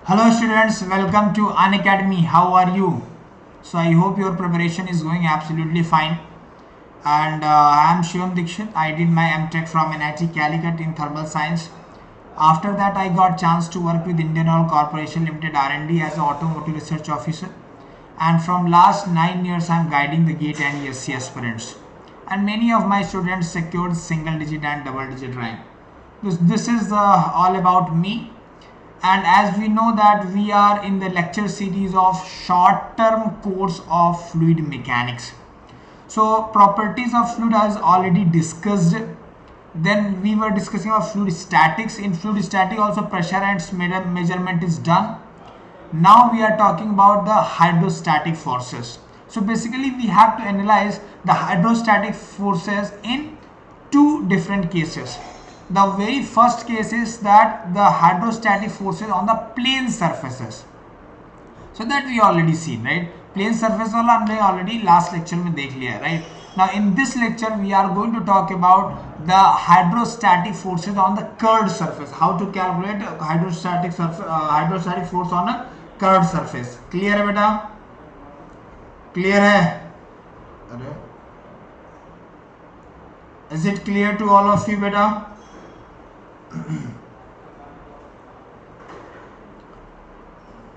Hello students, welcome to Unacademy. How are you? So I hope your preparation is going absolutely fine. And I am Shivam Dixit. I did my MTech from NIT Calicut in thermal science. After that, I got chance to work with Indian Oil Corporation Limited R&D as an automotive research officer. And from last 9 years, I am guiding the GATE and ESE aspirants. And many of my students secured single digit and double digit rank. This is all about me. And as we know that we are in the lecture series of short term course of fluid mechanics. So properties of fluid is already discussed. Then we were discussing about fluid statics. In fluid static also pressure and measurement is done. Now we are talking about the hydrostatic forces. So basically we have to analyze the hydrostatic forces in two different cases. The very first case is that the hydrostatic forces on the plane surfaces. So that we already seen, right? Plane surface वाला हमने already last lecture में देख लिया, right? Now in this lecture we are going to talk about the hydrostatic forces on the curved surface. How to calculate hydrostatic force on a curved surface. Clear है बेटा? Clear है? अरे, is it clear to all of you बेटा?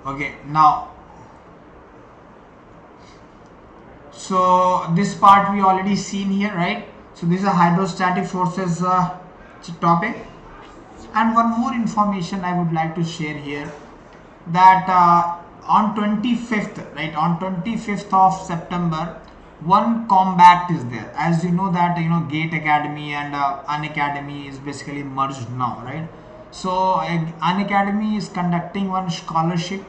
Okay, now so this part we already seen here, right? So this is a hydrostatic forces topic, and one more information I would like to share here, that on 25th, right, on 25th of September, one combat is there. As you know that GATE Academy and Unacademy is basically merged now, right? So Unacademy is conducting one scholarship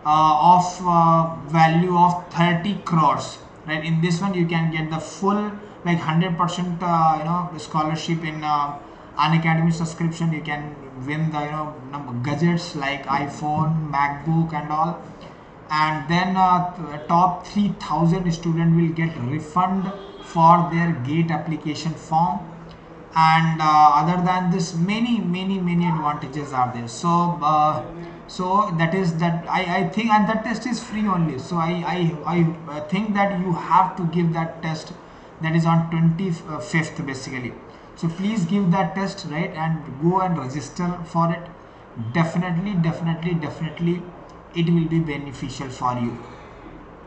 of value of 30 crores, right? In this one you can get the full like 100% scholarship in Unacademy subscription. You can win the gadgets like iPhone, MacBook and all. And then top 3000 student will get refund for their GATE application form, and other than this many advantages are there. So that is that I think, and that test is free only. So I think that you have to give that test, that is on 25th basically. So please give that test, right, and go and register for it. Definitely it will be beneficial for you.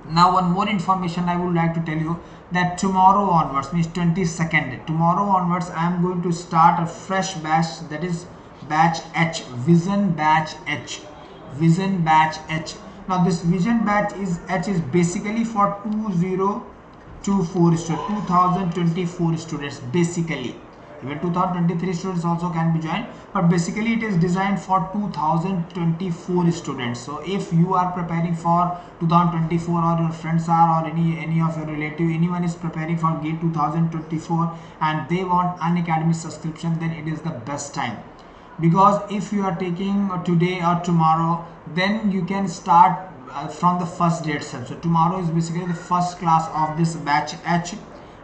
Now one more information I would like to tell you, that tomorrow onwards, means 22nd, tomorrow onwards I am going to start a fresh batch, that is batch H, Vision batch H. Now this Vision batch is H is basically for 2024 2024 students basically. Even 2023 students also can be joined, but basically it is designed for 2024 students. So if you are preparing for 2024, or your friends are, or any of your relative, anyone is preparing for GATE 2024 and they want Unacademy subscription, then it is the best time. Because if you are taking today or tomorrow, then you can start from the first day itself. So tomorrow is basically the first class of this batch H.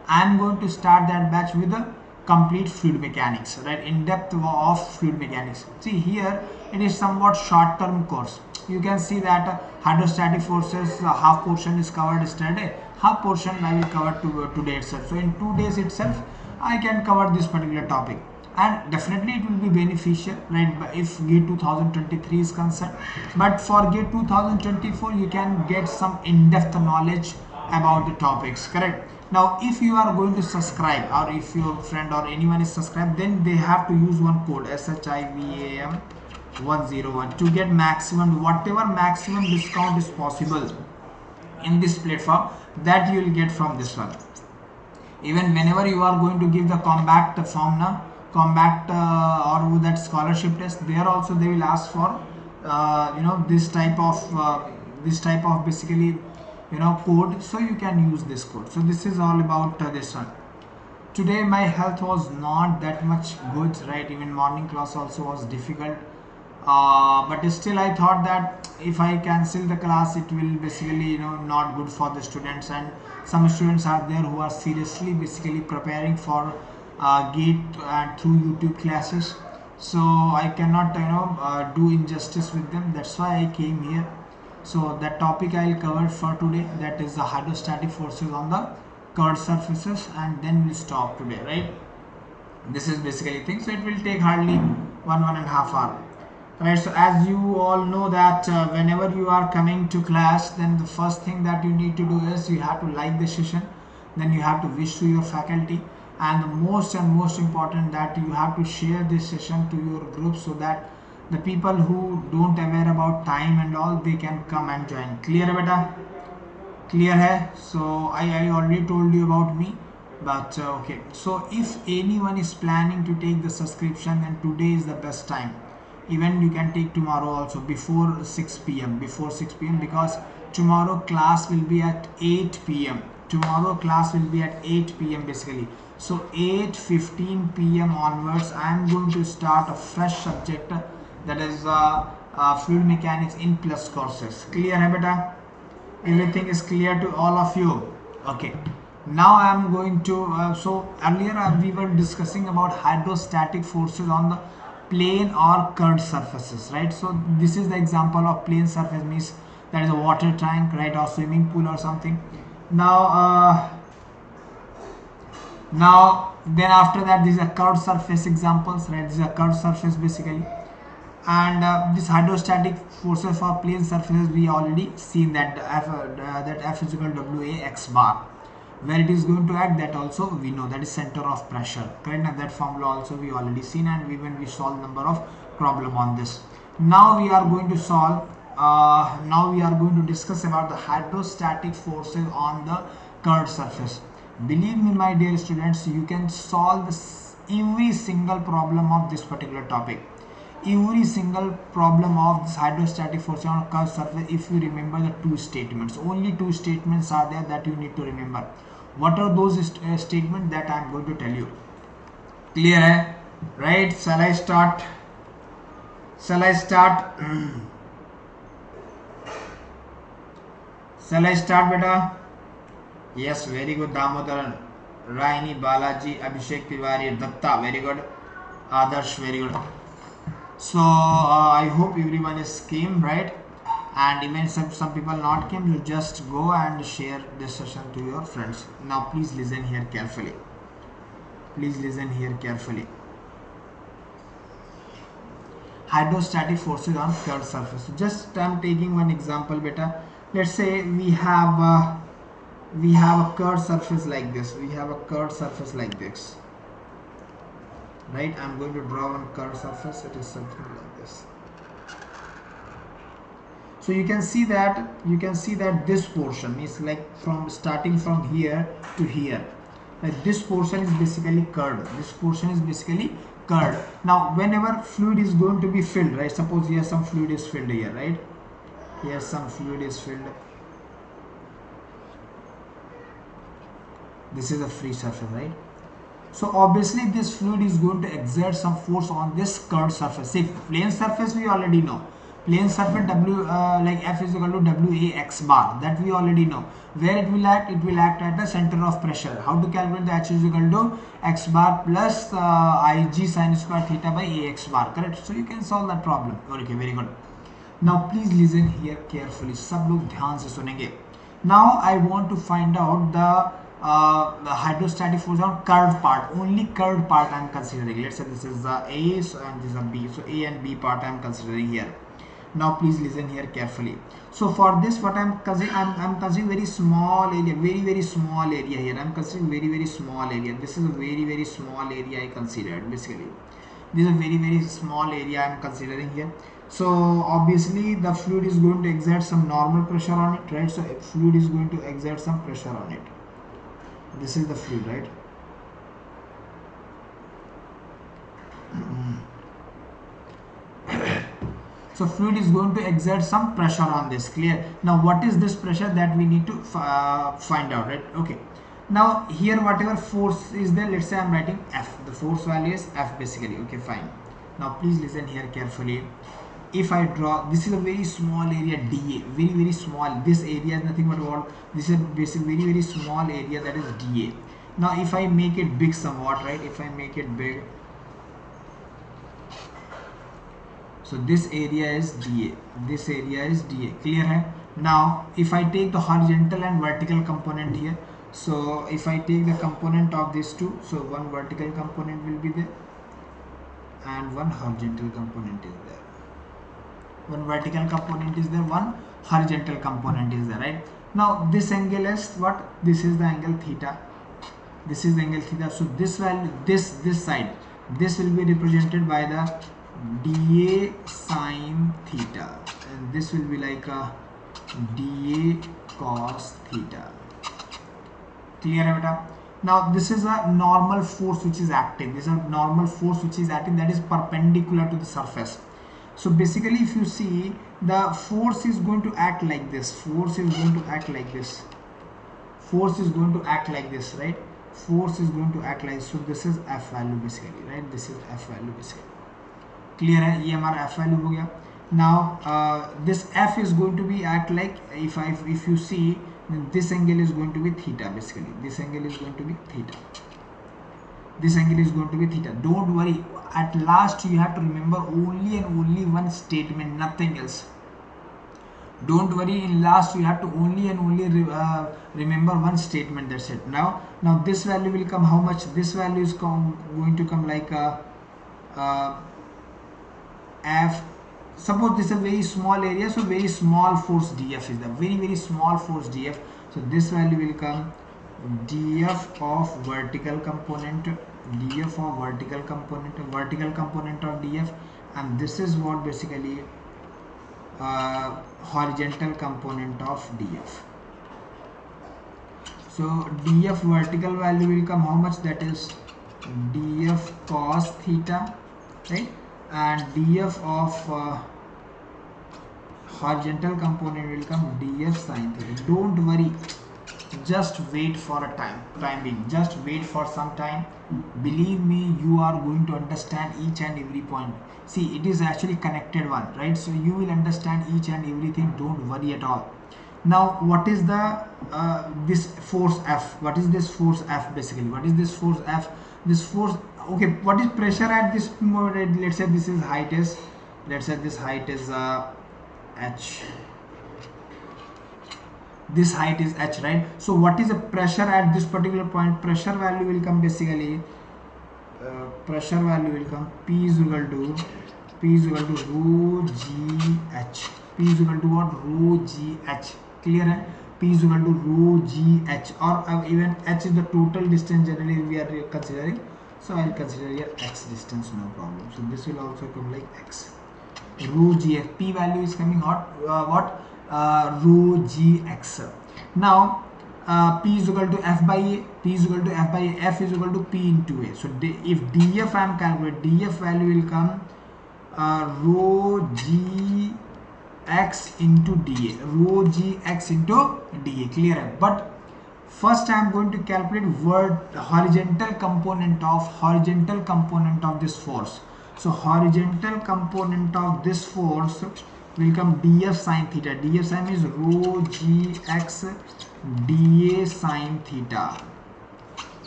I am going to start that batch with the complete fluid mechanics, right, in depth of fluid mechanics. See here it is somewhat short term course. You can see that hydrostatic forces half portion is covered yesterday, half portion I will cover today itself. So in 2 days itself I can cover this particular topic, and definitely it will be beneficial, right, if GATE 2023 is concerned. But for GATE 2024 you can get some in-depth knowledge about the topics, correct? Now if you are going to subscribe, or if your friend or anyone is subscribed, then they have to use one code SHIVAM 101 to get maximum, whatever maximum discount is possible in this platform, that you will get from this one. Even whenever you are going to give the compact form now, or that scholarship test, there also they will ask for this type of basically code, so you can use this code. So this is all about this one. Today my health was not that much good, right? Even morning class also was difficult, but still I thought that if I cancel the class, it will basically not good for the students, and some students are there who are seriously basically preparing for GATE and through YouTube classes. so I cannot do injustice with them. That's why I came here. So that topic I'll cover for today, that is the hydrostatic forces on the curved surfaces, and then we'll stop today, right? This is basically thing. So it will take hardly 1.5 hours. Right, so as you all know that whenever you are coming to class, then the first thing that you need to do is you have to like the session, then you have to wish to your faculty, and the most important that you have to share this session to your group, so that the people who don't aware about time and all, they can come and join. Clear beta? Clear hai? So I already told you about me, but okay. So if anyone is planning to take the subscription, then today is the best time. Even you can take tomorrow also before 6 p.m. Because tomorrow class will be at 8 p.m. Tomorrow class will be at 8 p.m. basically. So 8:15 p.m. onwards I am going to start a fresh subject, that is fluid mechanics in plus courses. Clear hai beta? Everything is clear to all of you? Okay. Now I am going to so earlier we were discussing about hydrostatic forces on the plane or curved surfaces, right? So this is the example of plane surface, means that is a water tank, right, or swimming pool or something. Now then after that, these are curved surface examples, right? These are curved surface basically, and this hydrostatic forces for plane surfaces, we already seen that F is equal to WA x bar. Where it is going to act, that also we know, that is center of pressure, correct? And that formula also we already seen, and when we solve number of problem on this. Now we are going to solve now we are going to discuss about the hydrostatic forces on the curved surface. Believe me my dear students, you can solve this every single problem of this particular topic, every single problem of this hydrostatic force on curved surface, if you remember the two statements. Only two statements are there that you need to remember. What are those statements that I am going to tell you? Clear hai? Right? Shall I start? Shall I start beta? Yes, very good. Damodaran, Raini, Balaji, Abhishek Tiwari, Datta, very good. Adarsh, very good. So I hope everyone is came, right? And even some people not came, you just go and share this session to your friends. Now please listen here carefully. Please listen here carefully. Hydrostatic forces on curved surface. So just I am taking one example beta. Let's say we have a curved surface like this. We have a curved surface like this. Right, I'm going to draw one curved surface. It is something like this. So you can see that this portion is like from starting from here to here. Like this portion is basically curved. This portion is basically curved. Now whenever fluid is going to be filled, right? Suppose here some fluid is filled here, right? Here some fluid is filled. This is a free surface, right? So obviously this fluid is going to exert some force on this curved surface. See, plane surface we already know. Plane surface like F is equal to WA x bar. That we already know. Where it will act? It will act at the center of pressure. How to calculate the H is equal to x bar plus Ig sin square theta by Ax bar. Correct? So you can solve that problem. Okay, very good. Now please listen here carefully. सब लोग ध्यान से सुनेंगे. Now I want to find out the hydrostatic force on curved part. Only curved part I am considering. Let's say this is the A and this is a B. So A and B part I am considering here. Now please listen here carefully. So for this, what I am considering very small area, very small area here. I am considering very small area. This is a very small area I considered basically. This is a very small area I am considering here. So obviously the fluid is going to exert some normal pressure on it, right? So fluid is going to exert some pressure on it. This is the fluid, right? So fluid is going to exert some pressure on this. Clear? Now what is this pressure that we need to find out, right? Okay. Now here whatever force is there, let's say I'm writing F. The force value is F basically. Okay, fine. Now please listen here carefully. If I draw, this is a very small area dA, very small. This area is nothing but what? This is basically very small area, that is dA. Now if I make it big somewhat, right? If I make it big, So this area is DA, this area is DA. Clear hai? Now if I take the horizontal and vertical component here, so if I take the component of these two, so one vertical component will be there and one horizontal component is there. One vertical component is there, one horizontal component is there, right? Now this angle is what? This is the angle theta. This is the angle theta. So this value, this side, this will be represented by the dA sine theta, and this will be like a dA cos theta. Clear hai beta? Now this is a normal force which is acting. This is a normal force which is acting, that is perpendicular to the surface. So basically if you see, the force is going to act like this. Force is going to act like this. Force is going to act like this, right? Force is going to act like, so this is F value basically, right? This is F value basically. Clear hai? ये हमारा F value हो गया. Now this F is going to be act like, if you see, this angle is going to be theta basically. This angle is going to be theta. This angle is going to be theta. Don't worry, at last you have to remember only and only one statement, nothing else. Don't worry, in last you have to only and only remember one statement, that's it. Now this value will come how much? This value is going to come like F. Suppose this is a very small area, so very small force dF is the very small force dF. So this value will come dF of vertical component, dF of vertical component of dF, and this is what basically horizontal component of dF. So dF vertical value will come how much? That is dF cos theta, right? And dF of horizontal component will come dF sin theta. Don't worry, just wait for a time being, just wait for some time. Believe me, you are going to understand each and every point. See, it is actually connected one, right? So you will understand each and everything, don't worry at all. Now what is the this force F? What is this force F basically? What is this force F? This force, okay, what is pressure at this moment? Let's say this is height is, let's say this height is H. This height is H, right? So what is the pressure at this particular point? Pressure value will come basically, pressure value will come P is equal to rho GH. P is equal to what? Rho GH. Clear hai? P is equal to rho GH, or even H is the total distance generally we are considering. So I will consider here X distance, no problem. So this will also come like X. Rho GH. P value is coming what? Rho GX. Now P is equal to F by A. P is equal to F by A. F is equal to P into A. So if DF I am calculating, DF value will come rho GX into DA. Rho GX into DA. Clear? But first I am going to calculate horizontal component of this force. So horizontal component of this force will come dF sin theta. dF sin is rho GX dA sin theta.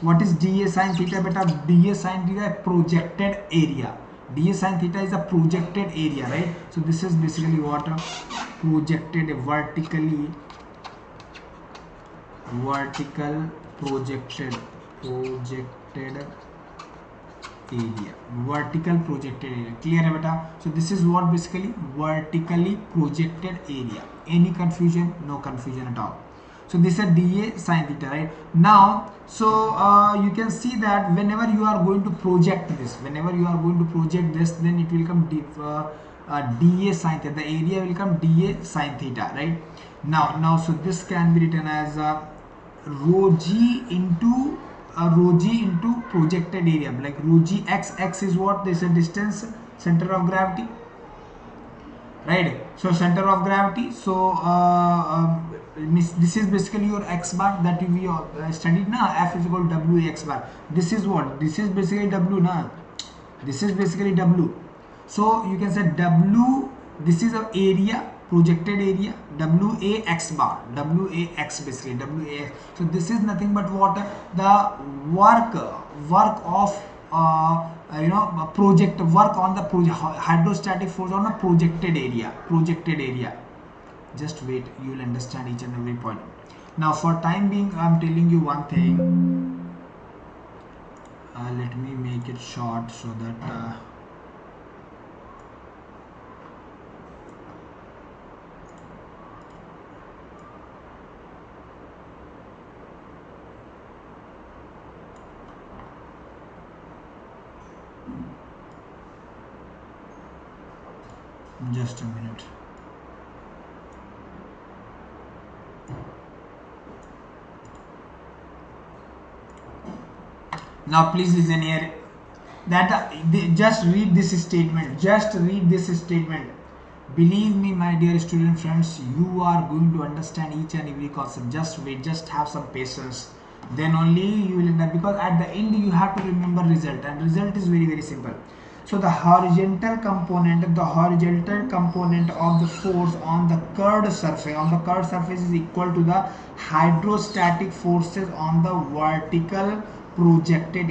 What is dA sin theta beta? dA sin theta is projected area. dA sin theta is a projected area, right? So this is basically what? Projected, vertical projected area, vertical projected area. Clear hai beta? So this is what basically vertically projected area. Any confusion? No confusion at all. So this is dA sin theta, right? Now so you can see that whenever you are going to project this, then it will come dA sin theta. The area will come dA sin theta, right? Now so this can be written as rho G into projected area, like rho G x is what? This is a distance, center of gravity, right? So center of gravity. So this is basically your x bar that we studied na. F is equal to W x bar. This is what? This is basically W na. This is basically W. So you can say W. This is a area, projected area, WA x bar, WA x basically, WA x. So this is nothing but what? The work of project work on the hydrostatic force on a projected area. Just wait, you will understand each and every point. Now for time being, I am telling you one thing. Let me make it short so that just a minute. Now please listen here, that just read this statement, believe me my dear student friends, you are going to understand each and every concept. Just wait, just have some patience, then only you will end up, because at the end you have to remember result, and result is very very simple. So the horizontal component of the force on the curved surface is equal to the hydrostatic forces on the vertically projected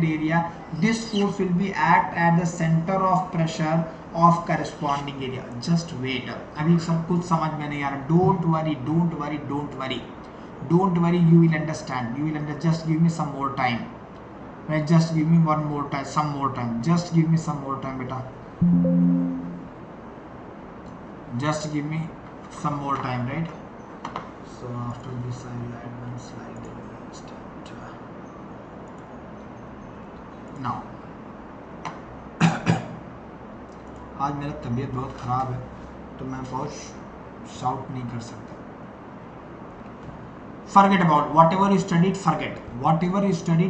area. This force will be act at the center of pressure of corresponding area. Just wait, अभी सब कुछ समझ में नहीं आ रहा. Don't worry, you will understand. Just give me some more time. Right, just give me some more time, just give me some more time, beta. Just give me some more time, right? So after this I will add one slide. Now आज मेरा तबीयत बहुत ख़राब है, तो मैं बहुत shout नहीं कर सकता. Forget about whatever you studied,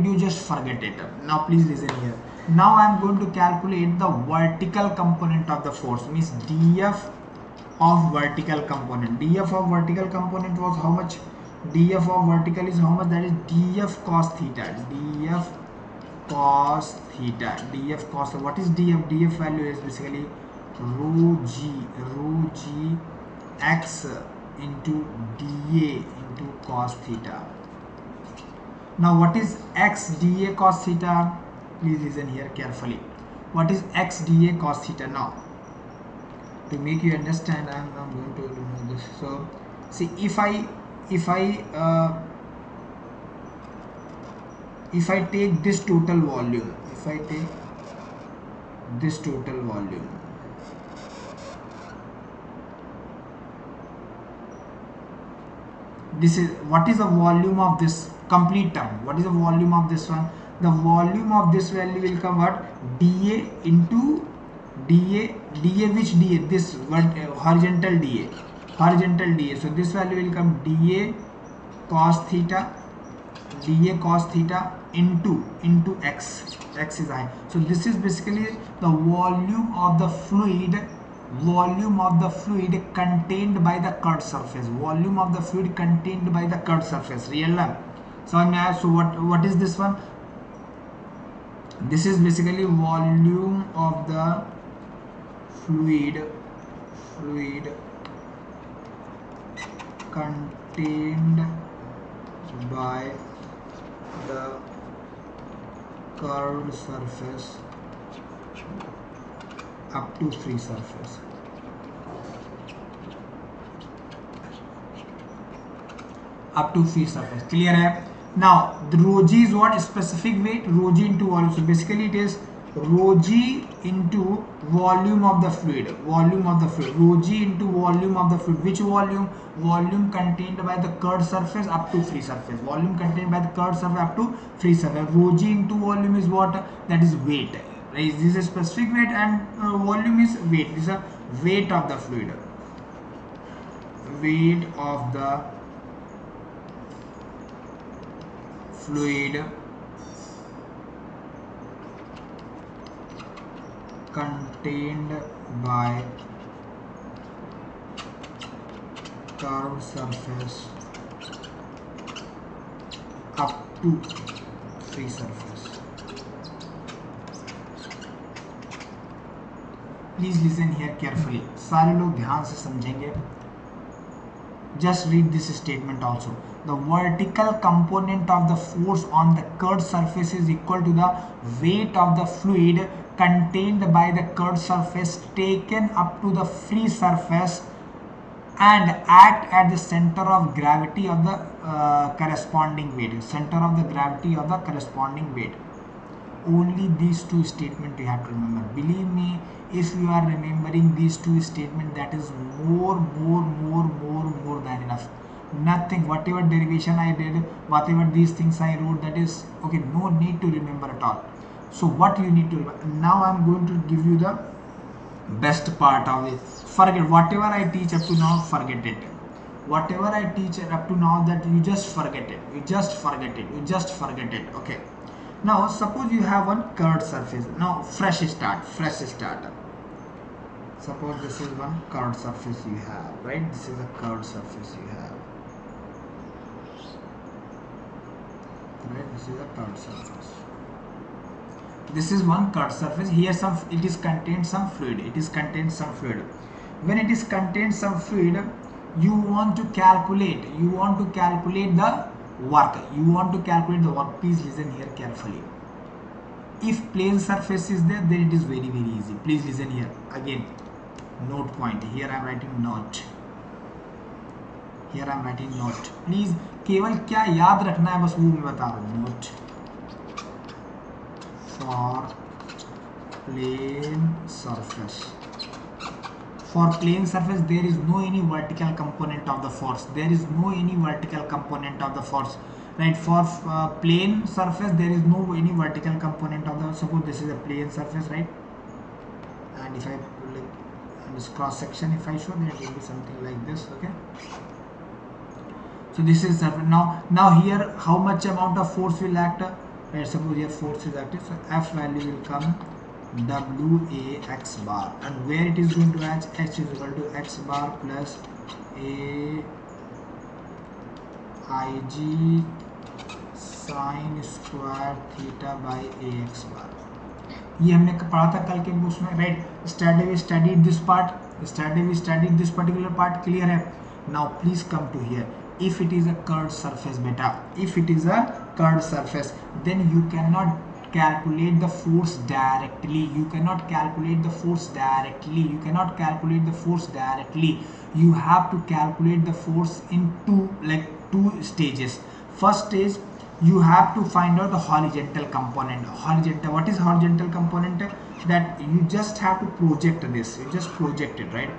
you just forget it. Now please listen here. Now I am going to calculate the vertical component of the force, means df of vertical component. Df of vertical component was how much? Df of vertical is how much? That is df cos theta. What is df? Df value is basically rho g x into dA into cos theta. Now what is x dA cos theta? Please listen here carefully. What is x dA cos theta? Now to make you understand, I am going to remove this. So see, if I take this total volume, this is what is the volume of this complete term. What is the volume of this one? The volume of this value will come what? dA into dA. Which dA? This horizontal dA. So this value will come dA cos theta into x. X is high. So this is basically the volume of the fluid contained by the curved surface. Real now. So what is this one? This is basically volume of the fluid contained by the curved surface up to free surface. Clear hai? Now the rho g is what? Specific weight. Rho g into volume. So basically it is rho g into volume of the fluid. Rho g into volume of the fluid. Which volume? Volume contained by the curved surface up to free surface. Rho g into volume is what? That is weight. Right? This is specific weight, and volume is weight. This is a weight of the fluid. Weight of the fluid contained by curved surface up to free surface. Please listen here carefully. सारे लोग ध्यान से समझेंगे. just read this statement also. The vertical component of the force on the curved surface is equal to the weight of the fluid contained by the curved surface taken up to the free surface and act at the center of gravity of the corresponding weight. Center of the gravity of the corresponding weight. Only these two statements you have to remember. Believe me, if you are remembering these two statements, that is more than enough. Nothing, whatever derivation I did, whatever these things I wrote, that is okay, no need to remember at all. So what you need to remember, now I am going to give you the best part of it. Forget whatever I teach up to now, forget it. Whatever I teach up to now, that you just forget it. You just forget it. Okay. Now suppose you have one curved surface. Now fresh start. Suppose this is one curved surface you have, right? This is a curved surface you have. Right? This is a curved surface. This is one curved surface. Here it is contained some fluid. When it is contained some fluid, you want to calculate the work. Please listen here carefully. If plane surface is there, then it is very easy. Please listen here again. Note point. Here I am writing note. Please केवल क्या याद रखना है, बस वो मैं बता रहा हूँ. Note for plane surface. For plane surface, there is no any vertical component of the force. Right? For plane surface, there is no any vertical component of the. Suppose this is a plane surface, right? And if I like this cross section, if I show, then it will be something like this. Okay. So this is surface. Now here, how much amount of force will act? Right? Suppose here force is active, so F value will come WA x bar, and where it is going to act, H is equal to x bar plus a IG sin square theta by ax bar. ये हमने पढ़ा था कल के books में, right? studied this part, studied this particular part. Clear है? Now please come to here. If it is a curved surface, beta, if it is a curved surface, then you cannot calculate the force directly. You have to calculate the force in two stages. First stage, you have to find out the horizontal component. What is horizontal component? That you just have to project this. You just project it, right?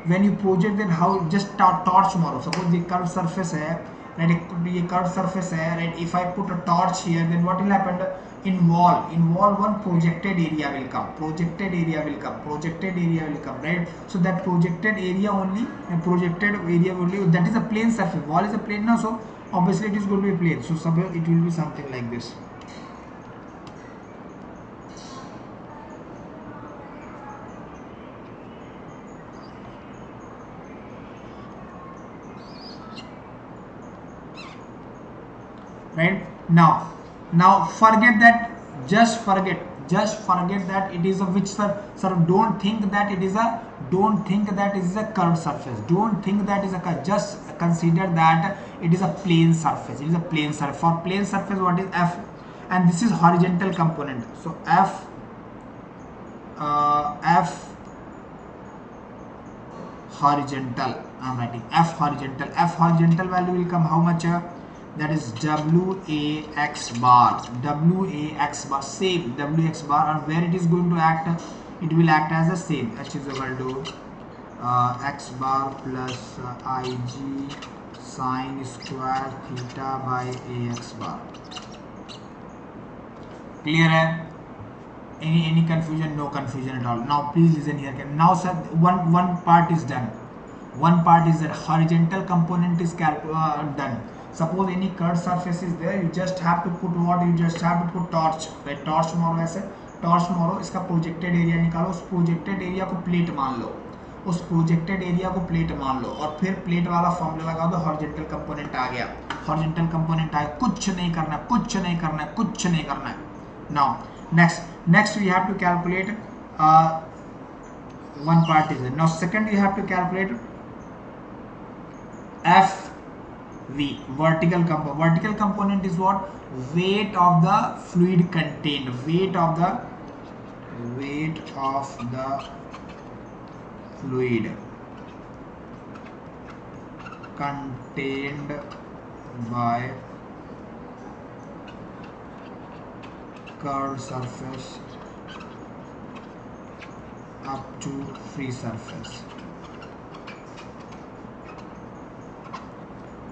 When you project it, how just torch मारो. Suppose the curved surface है, right? ये curved surface है, right? If I put a torch here, then what will happen? Involve one projected area will come, right? So that projected area only, that is a plane surface. Wall is a plane now, so obviously it is going to be plane. So suppose it will be something like this. Right? Now forget that. Just forget that it is a which sir. Don't think that it is a curved surface. Just consider that it is a plane surface. For plane surface, what is F? And this is horizontal component. So F horizontal. I am writing F horizontal. F horizontal value will come how much? That is WAX bar, same WX bar, and where it is going to act, it will act as the same. H is equal to x bar plus IG sin square theta by AX bar. Clear hai? Any confusion? No confusion at all. Now please listen here. Now sir, one part is done. One part is that horizontal component is done. Suppose any curved surface is there, you just have to put what? You just have to put torch, right? Torch मारो ऐसे, torch मारो, इसका projected area निकालो, उस projected area को plate मान लो, और फिर plate वाला फॉर्मूला लगा दो, horizontal component आ गया, कुछ नहीं करना है. Now next we have to calculate one part is there. Now second you have to calculate F V. Vertical component is what? Weight of the fluid contained. Weight of the fluid contained by curved surface up to free surface.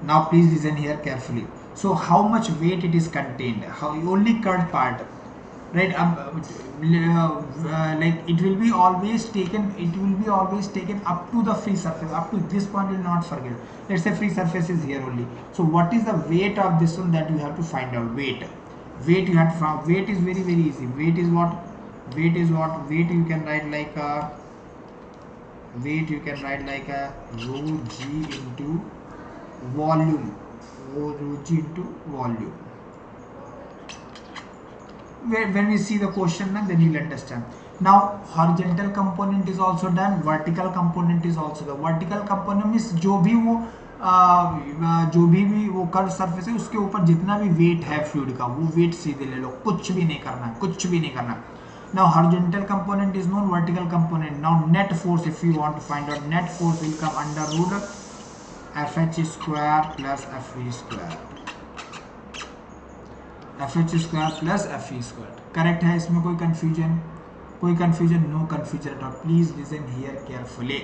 Now please listen here carefully. So how much weight it is contained? How only curved part, right? Like it will be always taken. It will be always taken up to the free surface. Up to this point, you will not forget. Let's say free surface is here only. So what is the weight of this one that you have to find out? Weight you have to find. Weight is very easy. Weight is what? Weight you can write like a rho g into volume. Rho g into volume. When we see the question, then you'll understand. Now horizontal component is also done. Vertical component is also the vertical component means जो भी वो curve surface है उसके ऊपर जितना भी wait है fluid का वो वेट सीधे ले लो, कुछ भी नहीं करना. Now horizontal component is known, vertical component. Now net force, if you want to find out, net force will come under root FH square plus FV square. FH square plus FV square. Correct है? इसमें कोई confusion? No confusion at all. Please listen here carefully.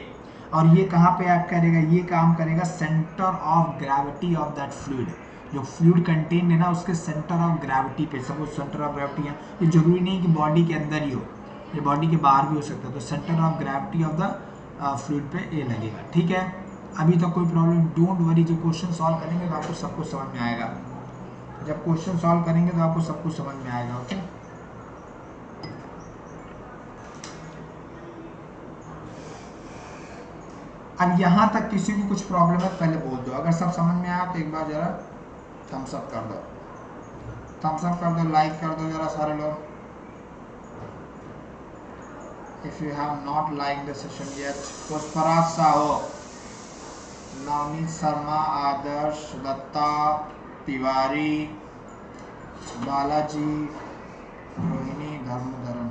और ये कहाँ पे आप करेगा? ये काम करेगा center of gravity of that fluid. जो फ्लूइड कंटेन है ना उसके सेंटर ऑफ ग्रेविटी पे. सपोज सेंटर ऑफ ग्रेविटी है, ये जरूरी नहीं कि बॉडी के अंदर ही हो, ये बॉडी के बाहर भी हो सकता है. तो centre of gravity of the fluid पे ये लगेगा. ठीक है, अभी तक कोई प्रॉब्लम? डोंट वरी, जो क्वेश्चन सॉल्व करेंगे तो आपको सब कुछ समझ में आएगा. जब क्वेश्चन सॉल्व करेंगे तो आपको सब कुछ समझ में आएगा. ओके, अब यहाँ तक किसी को कुछ प्रॉब्लम है पहले बोल दो. अगर सब समझ में आया तो एक बार जरा थम्स अप कर दो, लाइक कर दो जरा सारे लोग. If you have not like the session yet. Pushpraj Saho, Navneet Sharma, Adarsh, Datta Tiwari, Balaji, Rohini, Dharmadharan.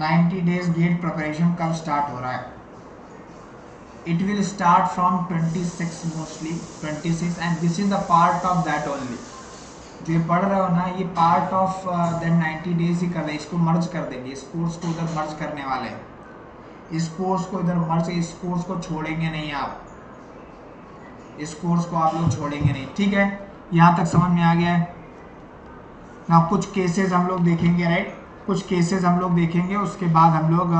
90 days GATE preparation कब स्टार्ट हो रहा है? It will start from 26 mostly, 26, and this is the part of that only. जो पढ़ रहे हो ना ये पार्ट ऑफ दैट 90 डेज ही कर रहे हैं. इसको मर्ज कर देंगे, इस कोर्स को उधर मर्ज करने वाले हैं. इस कोर्स को इधर मर्ज, इस कोर्स को छोड़ेंगे नहीं आप, इस कोर्स को आप लोग छोड़ेंगे नहीं. ठीक है, यहाँ तक समझ में आ गया है ना? कुछ केसेस हम लोग देखेंगे, राइट? कुछ केसेस हम लोग देखेंगे, उसके बाद हम लोग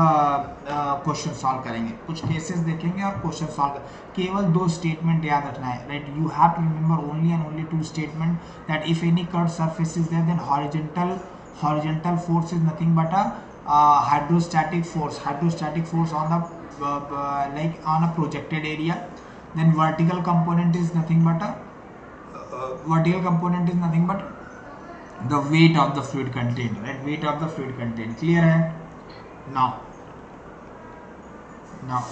क्वेश्चन सॉल्व करेंगे. कुछ केसेस देखेंगे और क्वेश्चन सॉल्व. केवल 2 स्टेटमेंट याद रखना है, right? You have to remember only and only 2 statement, that if any curve surface is there then horizontal force is nothing but a hydrostatic force on the like on a projected area. Then vertical component is nothing but the weight of the fluid contained, right? Weight of the fluid contained. Clear है? Now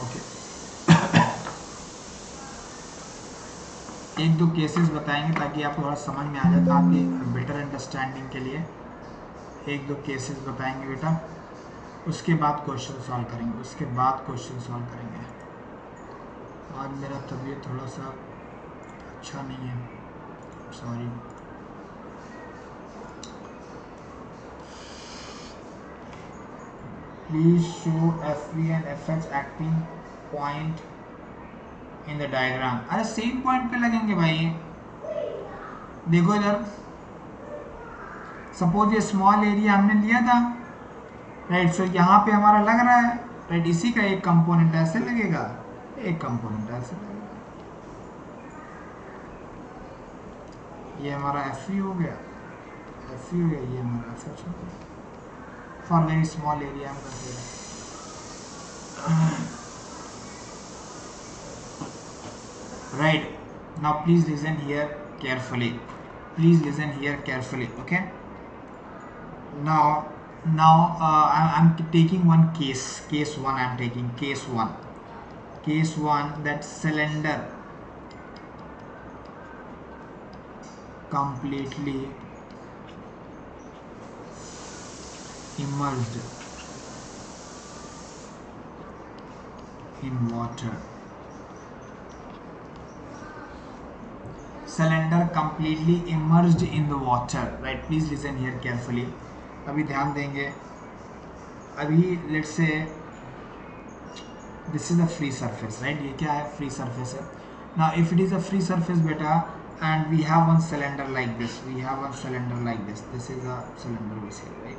okay. एक दो cases बताएंगे ताकि आपको थोड़ा समझ में आ जाए, आपकी बेटर अंडरस्टैंडिंग के लिए. एक दो केसेस बताएंगे बेटा, उसके बाद क्वेश्चन सॉल्व करेंगे. आज मेरा तबीयत थोड़ा सा अच्छा नहीं है, sorry. Please show FV and FH acting point in the diagram. अरे सेम पॉइंट पे लगेंगे भाई. देखो इधर, सपोज ये स्मॉल एरिया हमने लिया था, राइट? सो यहाँ पे हमारा लग रहा है, राइट? इसी का एक कंपोनेंट ऐसे लगेगा, एक कंपोनेंट ऐसे लगेगा. ये हमारा FV हो गया, FV हो गया, ये हमारा FH हो गया. For very small area I'm considering. Right, now please listen here carefully. Please listen here carefully. Okay. Now I'm taking one case. Case one. I'm taking case one. Case one, that cylinder completely immersed in water. Cylinder completely immersed in the water. Right, please listen here carefully. अभी ध्यान देंगे. अभी let's say this is a free surface, right? ये क्या है? Free surface है. Now if it is a free surface beta and we have one cylinder like this, we have one cylinder like this. This is a cylinder we say, right?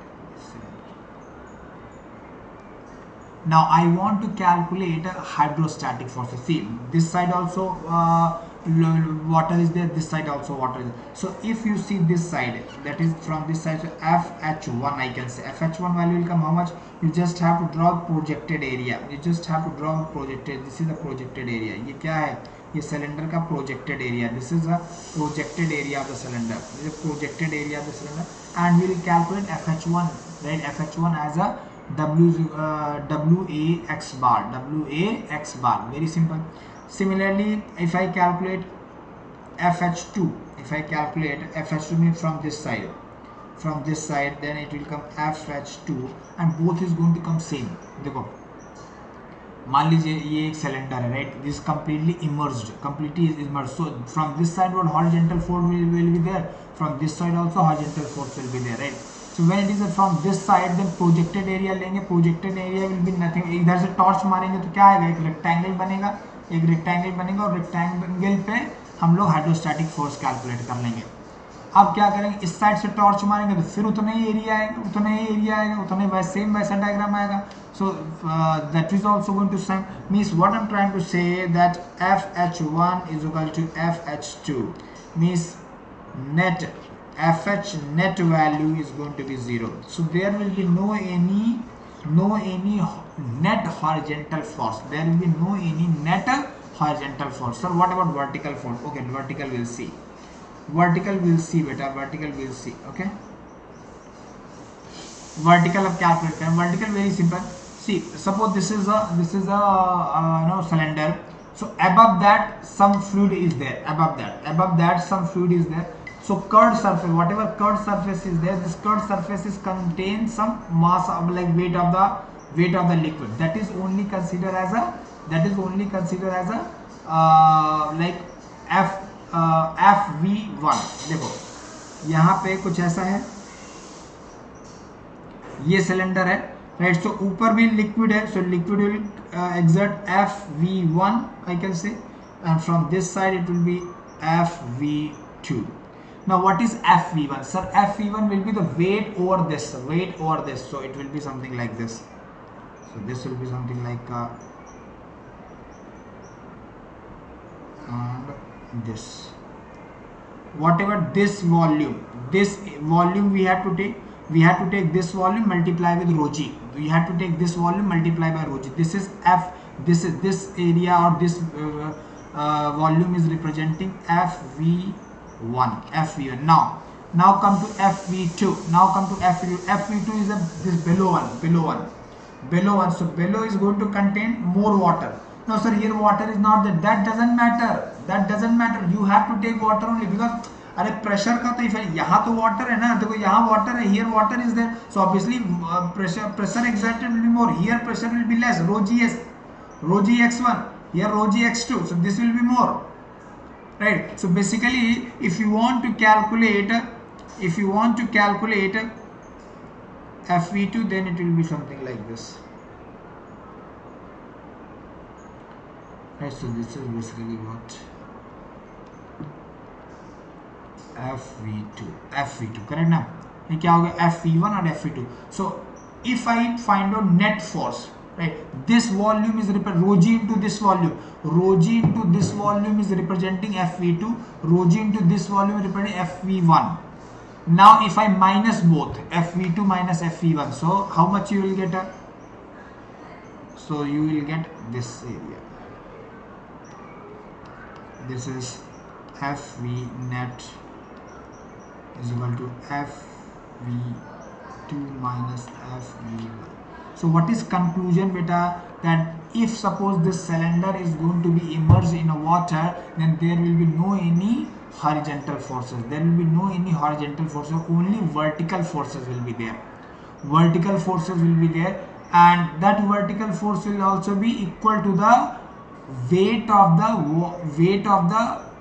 Now I want to calculate hydrostatic forces. See, this side also water is there, this side also water is there. So if you see this side, that is from this side, so FH1 I can say. FH1 value will come how much? You just have to draw projected area. You just have to draw projected. This is the projected area. ये क्या है? ये cylinder का projected area. This is a projected area of the cylinder. This is a projected area of the cylinder, and we will calculate FH1, right? FH1 as a WA(x bar). WA(x bar). Very simple. Similarly, if I calculate FH2, if I calculate FH2 means from this side, then it will come FH2, and both is going to come same. देखो, मान लीजिए ये एक cylinder है, right? This is completely immersed. So from this side, what horizontal force will be there. From this side also horizontal force will be there, right? So when it is from this side, then projected area लेंगे. Projected area will be nothing. इधर से torch मारेंगे तो क्या आएगा? एक rectangle बनेगा, और रेक्टेंगल पे हम लोग हाइड्रोस्टैटिक फोर्स कैलकुलेट कर लेंगे. अब क्या करेंगे? इस साइड से टॉर्च मारेंगे तो फिर उतना ही एरिया आएगा, उतने सेम वैसा डायग्राम आएगा. So that is also going to same. Means what I'm trying to say that FH1 is equal to FH2. Means net FH net value is going to be 0. So there will be no any net horizontal force. There will be no any net horizontal force. Sir, what about vertical force? Okay, vertical we'll see. Vertical we'll see, beta. Vertical we'll see. Okay. Vertical of calculate. Vertical very simple. See, suppose this is a cylinder. So above that some fluid is there. Above that some fluid is there. So curved surface, whatever curved surface is there, this curved surface is contain some mass of like weight of the liquid. That is only considered as a like FV1. देखो यहाँ पे कुछ ऐसा है, ये cylinder है, right? सो ऊपर भी लिक्विड है, so liquid will exert FV1 I can say, and from this side it will be FV2. Now what is FV1? Sir, FV1 will be the weight over this, so it will be something like this. So this will be something like and this. Whatever this volume we have to take this volume multiply with rho g. We have to take this volume multiply by rho g. This is this area or this volume is representing FV1. Now come to FV2. FV2 is this below one. So below is going to contain more water. Now sir, here water is not there. That doesn't matter. You have to take water only, because अरे pressure का तो effect, यहाँ तो water है ना, देखो यहाँ water है, here water is there, so obviously pressure exerted will be more, here pressure will be less, rho gx1, here rho gx2, so this will be more, right? So basically if you want to calculate FV2, then it will be something like this, right? So this is basically what FV2, correct ना? ये क्या हो गया? FV1 और FV2. So if I find out net force, right? This volume is rho g into this volume. Rho g into this volume is representing FV2. Rho g into this volume is representing FV1. Now if I minus both, FV2 minus FV1, so how much you will get? So you will get this area. This is FV net is equal to FV2 minus FV1. So what is conclusion, beta? That if suppose this cylinder is going to be immersed in a water, then there will be no any horizontal forces. There will be no any horizontal forces. Only vertical forces will be there. Vertical forces will be there, and that vertical force will also be equal to the weight of the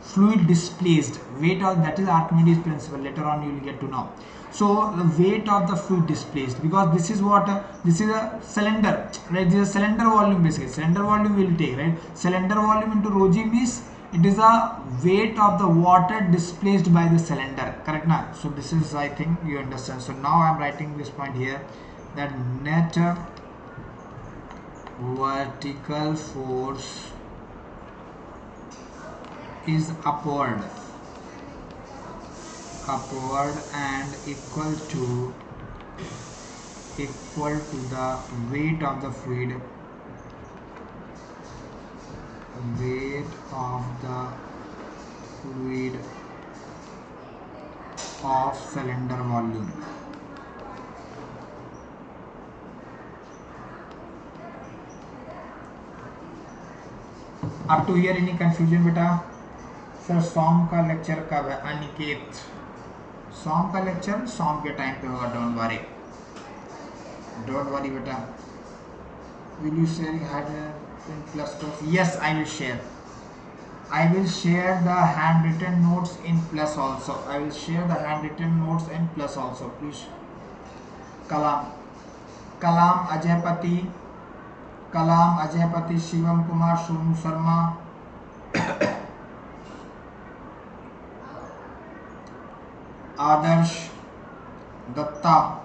fluid displaced. Weight of, that is Archimedes principle. Later on you will get to know. So the weight of the fluid displaced, because this is what this is a cylinder, right? This is a cylinder volume basically. Cylinder volume will take, right? Cylinder volume into rho g means it is a weight of the water displaced by the cylinder, correct now? So this is, I think you understand. So now I am writing this point here, that net vertical force is upward and equal to the weight of the fluid, of cylinder volume. Up to here any confusion बेटा? Sir song का lecture कब है? Aniket, song का lecture song के time पे होगा. Don't worry बेटा. Will you share hydrogen plus course? Yes, I will share. I will share the handwritten notes in plus also. Please. Kalam Ajaypati, Shivam Kumar, Sonu Sharma, Adarsh, Datta.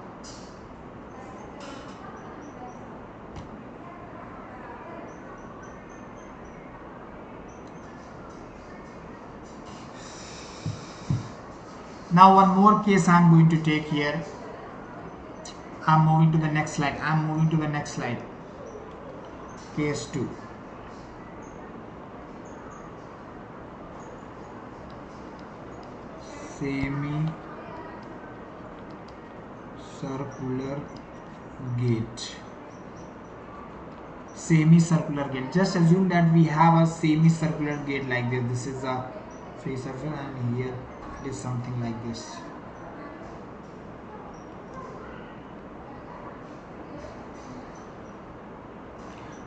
Now one more case I am going to take here. I am moving to the next slide. Case 2. Semi-circular gate. Just assume that we have a semi-circular gate like this. This is a free surface, and here it is something like this.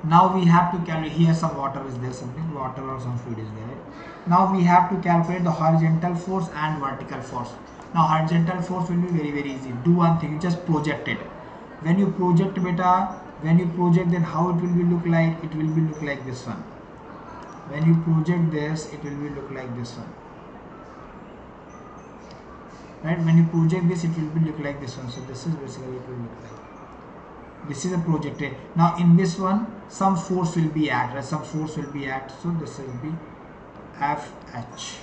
Now we have to calculate, here some water is there, water or some fluid is there. Now we have to calculate the horizontal force and vertical force. Now horizontal force will be very easy. Do one thing, you just project it. When you project beta, then how it will be look like? It will be look like this one. When you project this, it will be look like this one. Right? When you project this, it will be look like this one. So this is basically it will look like. This is a projected. Now in this one, some force will be act. Right? So this will be FH.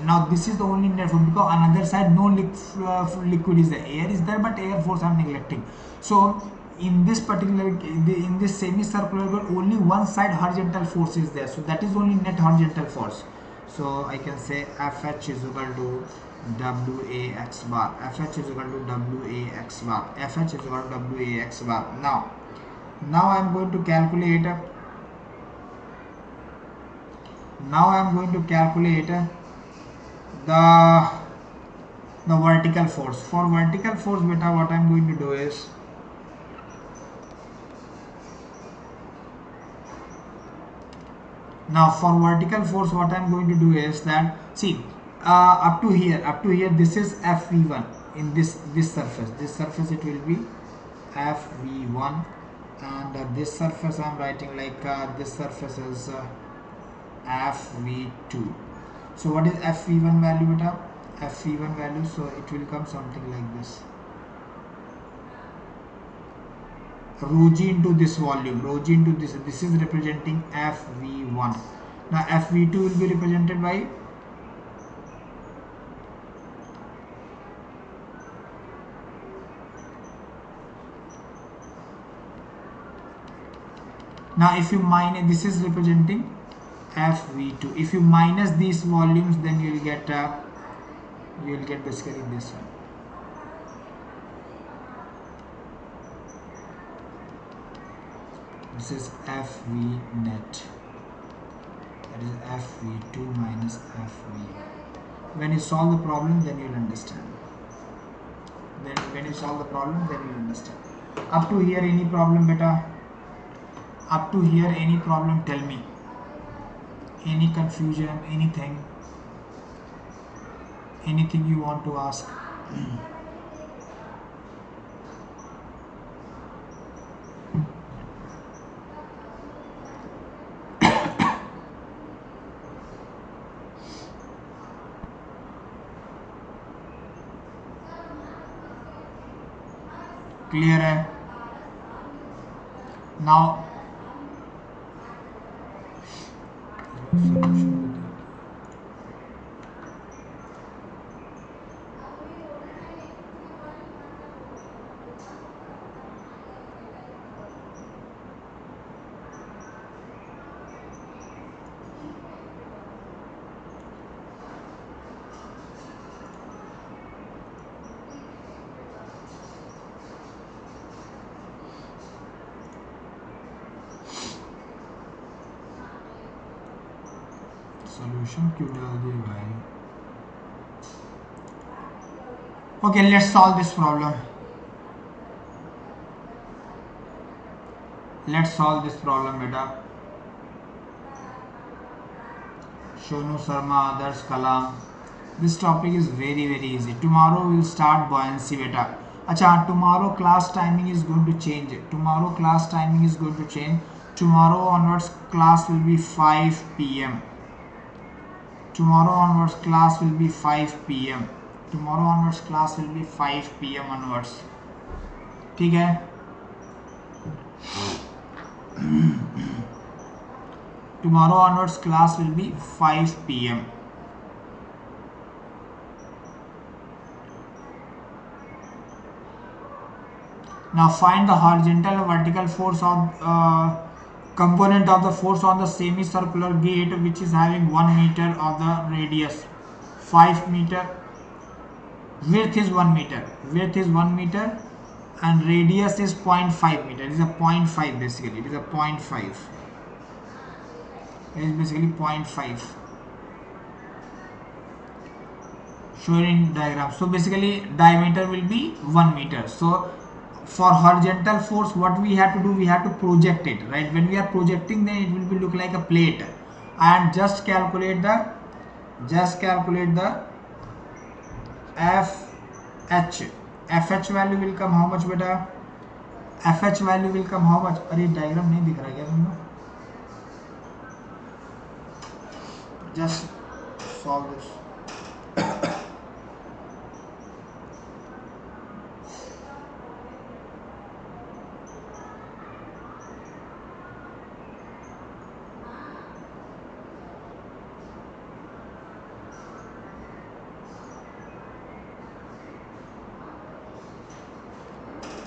Now this is the only net force, because on other side no liquid is there. Air is there, but air force I am neglecting. So in this particular, in this semicircular, only one side horizontal force is there. So that is only net horizontal force. So I can say FH is equal to WAX bar. Now I am going to calculate. The vertical force. For vertical force, beta, what I am going to do is, that, see, up to here, this is FV1 in this surface. This surface it will be FV1, and this surface I am writing like this surface is FV2. So what is FV1 value, beta? FV1 value, so it will come something like this. rho g into this volume, rho g into this is representing FV1. Now FV2 will be represented by if you minus, this is representing FV2. If you minus these volumes, then you will get basically this one. This is FV net. That is FV2 minus FV. When you solve the problem, then you will understand. Up to here, any problem, beta? Up to here, any problem? Tell me. Any confusion? Anything you want to ask? Clear है? Now solution क्यों डाल दिए भाई? Okay, let's solve this problem. Beta. Shonu Sharma, Adarsh Kalam. This topic is very easy. Tomorrow we'll start buoyancy, beta. Acha, tomorrow class timing is going to change. Tomorrow onwards class will be 5 p.m. Tomorrow onwards class will be 5 p.m. onwards. ठीक है? Tomorrow onwards class will be 5 p.m. Now find the horizontal and vertical force of component of the force on the semicircular gate which is having 1 meter of the radius, 5 meter, width is 1 meter, and radius is 0.5 meter. It is a 0.5 basically. It is basically 0.5. Shown in diagram. So basically diameter will be 1 meter. So for horizontal force, what we have to do, we have to project it, right? When we are projecting, then it will be look like a plate. And just calculate the FH value will come how much, beta? FH value will come how much? अरे diagram नहीं दिख रहा क्या तुमको? Just solve this.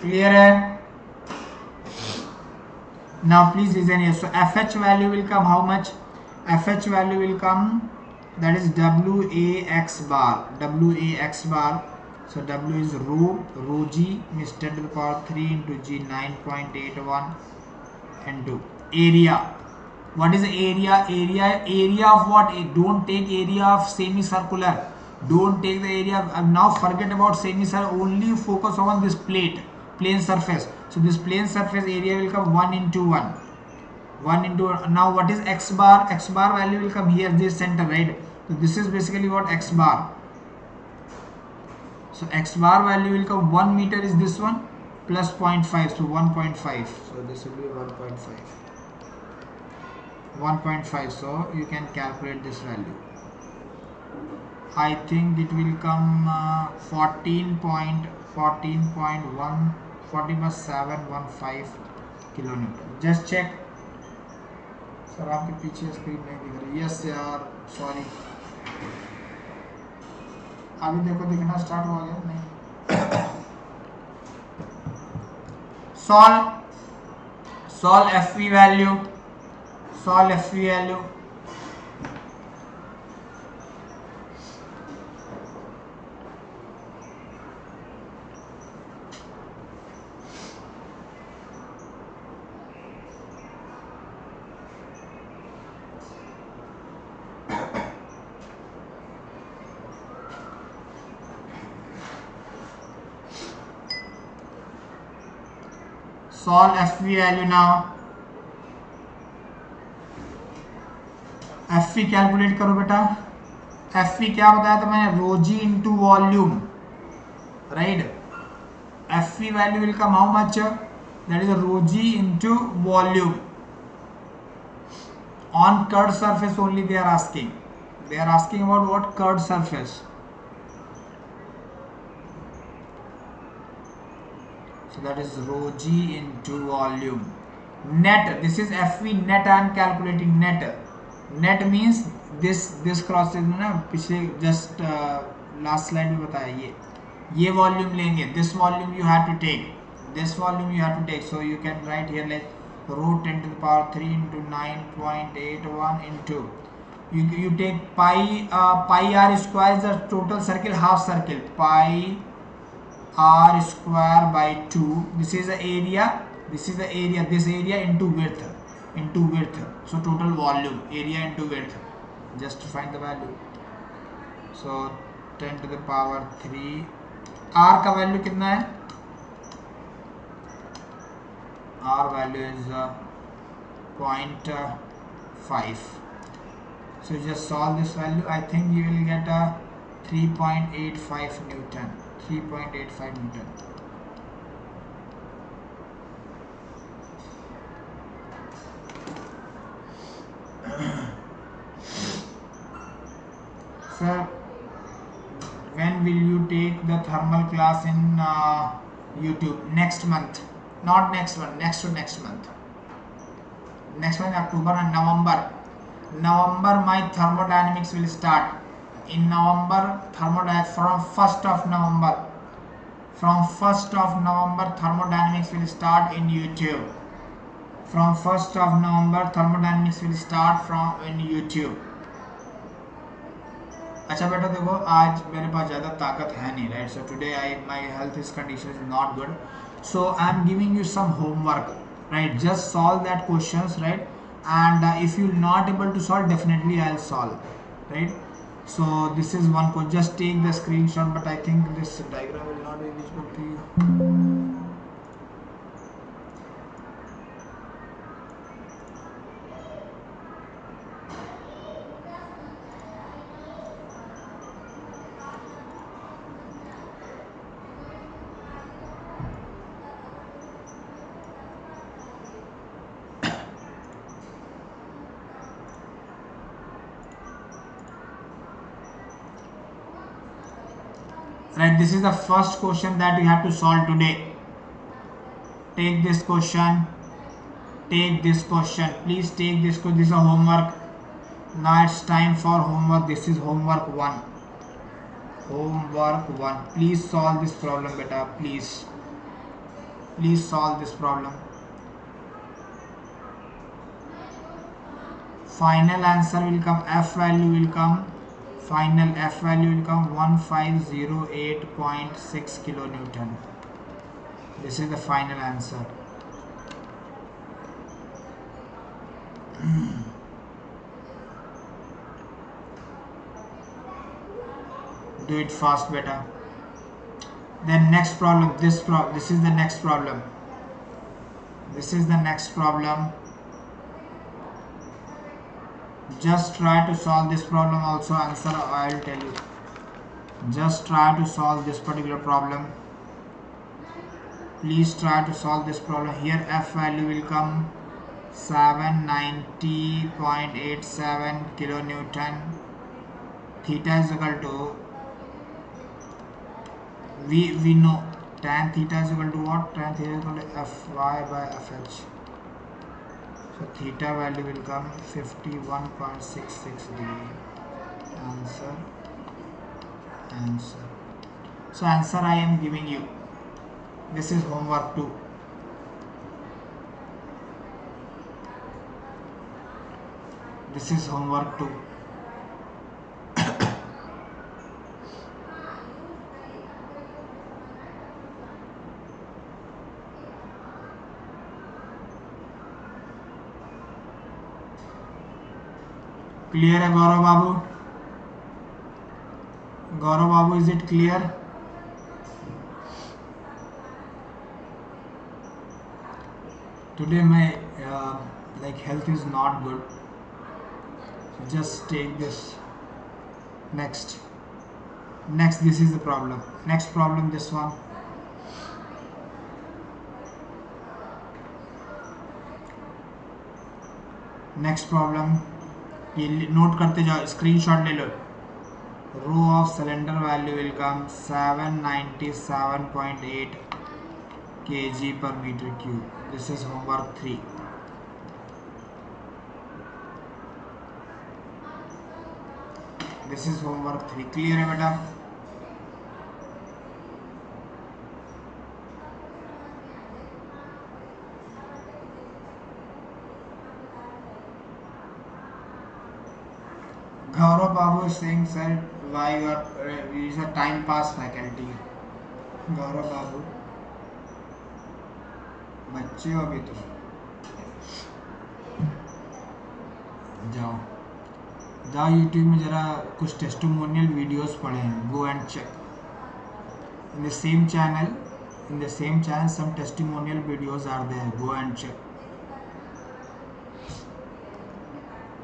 Clear है? Now please listen here. So FH value will come how much? FH value will come, that is WAX bar. So W is rho G means 10 to the power 3 into G 9.81 into area. What is the area? Area of what? Don't take area of semicircular. Don't take the area. Now forget about semicircular. Only focus on this plane surface. So this plane surface area will come 1 into 1. Now what is X bar? X bar value will come here, this center, right? So this is basically what X bar. So X bar value will come 1 meter is this one plus 0.5. So 1.5. So this will be 1.5. So you can calculate this value. I think it will come 14.1 40 पर 715 kilo newton. Just check. Sir आपके पीछे screen नहीं दिख रही. Yes यार, sorry. अभी देखो, दिखना स्टार्ट हो गया. नहीं. solve FV value. solve FV value. solve FV value now. FV calculate करो बेटा. FV क्या बताया था मैंने? Rho g into volume, right. FV value will come how much? That is rho g into volume. On curved surface only they are asking. They are asking about what? Curved surface. So that is rho g into volume. Net, this is FV net. I am calculating net. Net means this crosses ना पिछले just last slide में बताया. ये volume लेंगे. This volume you have to take. This volume you have to take. So you can write here like rho 10 to the power 3 into 9.81 into you take pi r square is the total circle, half circle, pi r square by 2. This is the area, this is the area, this area into width, so total volume, area into width. Just to find the value. So 10 to the power 3. r का value कितना है? r value is 0.5. so just solve this value. I think you will get a 3.85 Newton. 3.85 Newton. Sir, when will you take the thermal class in YouTube? Next month. Not next one, next to next month. Next month October and November. November my thermodynamics will start. In November thermodynamics from 1st of November. From 1st of November thermodynamics will start in YouTube. From 1st of November thermodynamics will start from in YouTube. अच्छा बेटा देखो, आज मेरे पास ज़्यादा ताकत है नहीं, right. So today my health is condition is not good. So I am giving you some homework, right? Just solve that questions, right? And if you not able to solve, definitely I'll solve, right? So this is one question. Just take the screenshot, but I think this diagram will not be visible to you. Right, this is the first question that you have to solve today. Take this question, take this question, please take this question. This is a homework. Now it's time for homework. This is homework 1. Homework 1. Please solve this problem, beta. Please solve this problem. Final answer will come, F value will come. Final F value will come 1508.6 kilonewton. This is the final answer. Do it fast, beta. Then next problem. This is the next problem. This is the next problem. Just try to solve this problem also. Answer I will tell you. Just try to solve this particular problem. Please try to solve this problem. Here F value will come 790.87 kilonewton. Theta is equal to we know tan theta is equal to what? Tan theta is equal to fy by fh. So theta value will come 51.66 degree. Answer. So answer I am giving you. This is homework 2. This is homework 2. Clear है गौरव बाबू? गौरव बाबू, is it clear? Today my health is not good. Just take this. Next, this is the problem. Next problem, this one. Next problem, ये note करते जाओ, screenshot ले लो. Rho of cylinder value will come 797.8 kg per meter cube. This is homework 3. This is homework 3. Clear है बेटा? Gaurav Babu is saying, sir, why you are is a time pass faculty. Gaurav Babu, बच्चे हो अभी तो जाओ YouTube में जरा कुछ टेस्टिमोनियल वीडियोस पढ़े हैं. Go and check. In the same channel some testimonial videos are there. Go and check.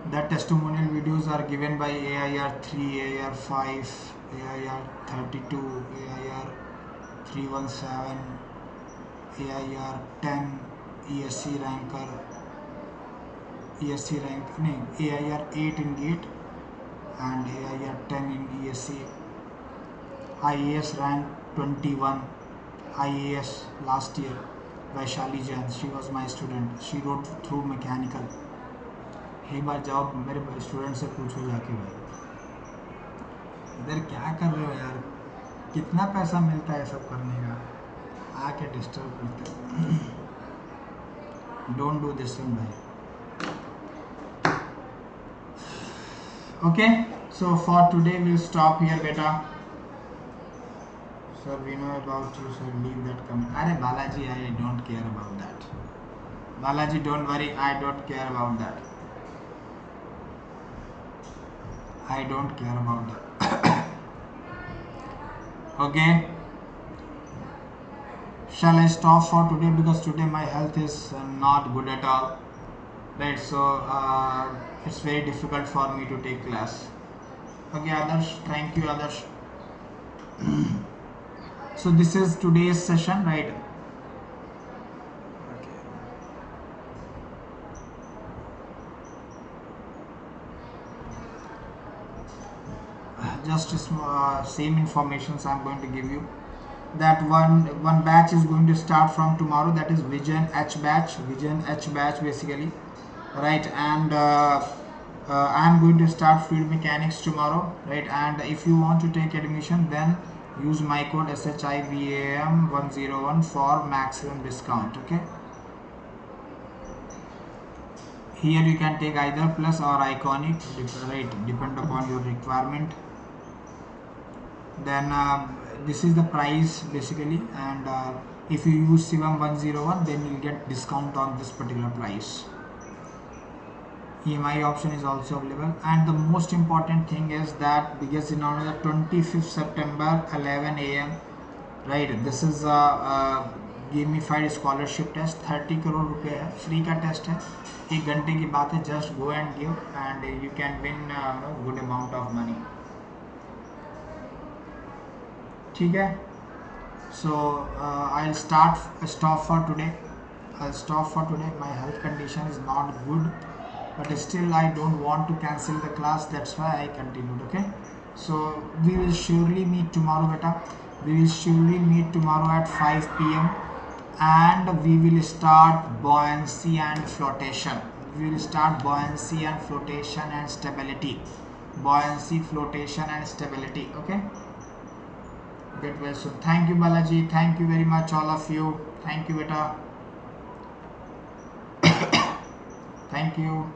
The testimonial videos are given by AIR 3, AIR 5, AIR 32, AIR 317, AIR 10, ESC ranker, AIR 8 in GATE and AIR 10 in ESC. IAS rank 21, IAS last year. Vaishali Jain, she was my student. She wrote through mechanical. एक बार जाओ मेरे student से पूछो जाके, भाई इधर क्या कर रहे हो यार, कितना पैसा मिलता है सब करने का, आके डिस्टर्ब करते. डोंट डू दिस वन भाई. Okay, so for today will stop here बेटा. Sir we know about you sir, leave that comment. अरे Balaji, I don't care about that. Balaji don't worry, I don't care about that. I don't care about that. Okay, shall I stop for today, because today my health is not good at all, right? So it's very difficult for me to take class. Okay Adarsh, thank you Adarsh. So this is today's session, right? Just same informations I am going to give you. That one batch is going to start from tomorrow. That is Vision H batch basically, right? And I am going to start fluid mechanics tomorrow, right? And if you want to take admission, then use my code SHIVAM101 for maximum discount. Okay, here you can take either plus or iconic, right? Depend upon your requirement. Then this is the price basically, and if you use Shivam 101, then you will get discount on this particular price. EMI option is also available. And the most important thing is that because in on the 25th September 11 AM, right, this is a gamified scholarship test. 30 crore रुपए है, free का test है, 1 घंटे की बात है. Just go and give and you can win good amount of money. ठीक है. So I'll stop for today. My health condition is not good, but still I don't want to cancel the class. That's why I continued. Okay, so we will surely meet tomorrow beta. We will surely meet tomorrow at 5 p.m. and we will start buoyancy and flotation. We will start buoyancy and flotation and stability. Buoyancy, flotation and stability. Okay. Get well soon. Thank you, Balaji. Thank you very much, all of you. Thank you, beta. Thank you.